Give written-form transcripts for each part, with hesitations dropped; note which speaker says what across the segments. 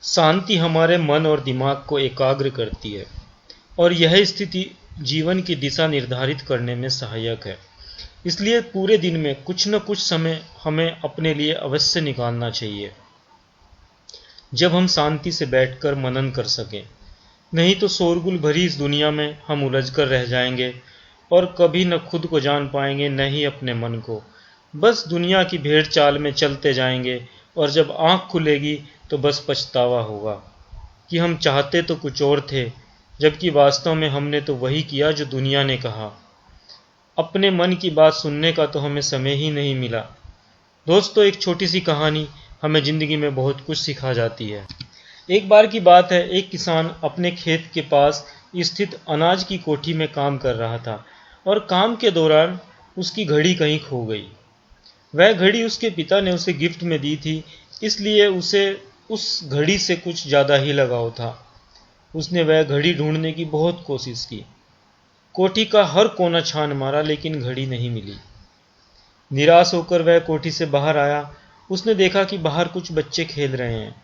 Speaker 1: शांति हमारे मन और दिमाग को एकाग्र करती है और यह स्थिति जीवन की दिशा निर्धारित करने में सहायक है। इसलिए पूरे दिन में कुछ न कुछ समय हमें अपने लिए अवश्य निकालना चाहिए, जब हम शांति से बैठकर मनन कर सकें। नहीं तो शोरगुल भरी इस दुनिया में हम उलझ कर रह जाएंगे और कभी न खुद को जान पाएंगे, न ही अपने मन को। बस दुनिया की भेड़ चाल में चलते जाएंगे और जब आंख खुलेगी तो बस पछतावा होगा कि हम चाहते तो कुछ और थे, जबकि वास्तव में हमने तो वही किया जो दुनिया ने कहा। अपने मन की बात सुनने का तो हमें समय ही नहीं मिला। दोस्तों, एक छोटी सी कहानी हमें ज़िंदगी में बहुत कुछ सिखा जाती है। एक बार की बात है, एक किसान अपने खेत के पास स्थित अनाज की कोठी में काम कर रहा था और काम के दौरान उसकी घड़ी कहीं खो गई। वह घड़ी उसके पिता ने उसे गिफ्ट में दी थी, इसलिए उसे उस घड़ी से कुछ ज़्यादा ही लगाव था। उसने वह घड़ी ढूंढने की बहुत कोशिश की, कोठी का हर कोना छान मारा, लेकिन घड़ी नहीं मिली। निराश होकर वह कोठी से बाहर आया। उसने देखा कि बाहर कुछ बच्चे खेल रहे हैं।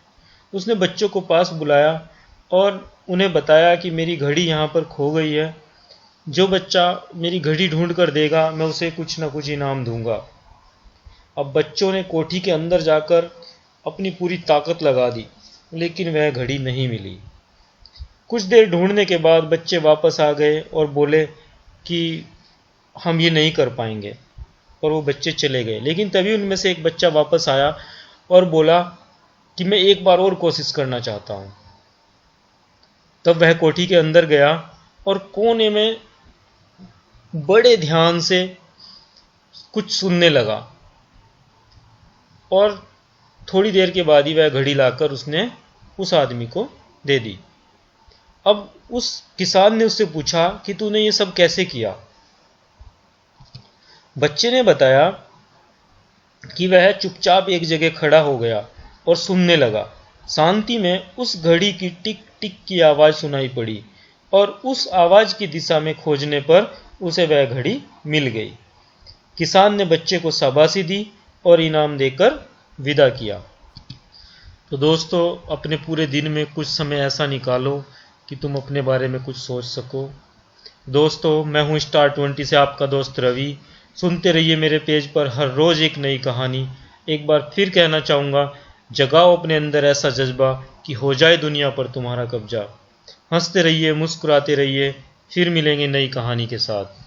Speaker 1: उसने बच्चों को पास बुलाया और उन्हें बताया कि मेरी घड़ी यहाँ पर खो गई है। जो बच्चा मेरी घड़ी ढूंढ कर देगा, मैं उसे कुछ न कुछ इनाम दूंगा। अब बच्चों ने कोठी के अंदर जाकर अपनी पूरी ताकत लगा दी, लेकिन वह घड़ी नहीं मिली। कुछ देर ढूंढने के बाद बच्चे वापस आ गए और बोले कि हम ये नहीं कर पाएंगे, और वो बच्चे चले गए। लेकिन तभी उनमें से एक बच्चा वापस आया और बोला कि मैं एक बार और कोशिश करना चाहता हूँ। तब वह कोठी के अंदर गया और कोने में बड़े ध्यान से कुछ सुनने लगा, और थोड़ी देर के बाद ही वह घड़ी लाकर उसने उस आदमी को दे दी। अब उस किसान ने उससे पूछा कि तूने ये सब कैसे किया? बच्चे ने बताया कि वह चुपचाप एक जगह खड़ा हो गया और सुनने लगा। शांति में उस घड़ी की टिक टिक की आवाज़ सुनाई पड़ी और उस आवाज़ की दिशा में खोजने पर उसे वह घड़ी मिल गई। किसान ने बच्चे को शाबाशी दी और इनाम देकर विदा किया। तो दोस्तों, अपने पूरे दिन में कुछ समय ऐसा निकालो कि तुम अपने बारे में कुछ सोच सको। दोस्तों, मैं हूँ स्टार 20 से आपका दोस्त रवि। सुनते रहिए मेरे पेज पर हर रोज़ एक नई कहानी। एक बार फिर कहना चाहूँगा, जगाओ अपने अंदर ऐसा जज्बा कि हो जाए दुनिया पर तुम्हारा कब्जा। हंसते रहिए, मुस्कुराते रहिए, फिर मिलेंगे नई कहानी के साथ।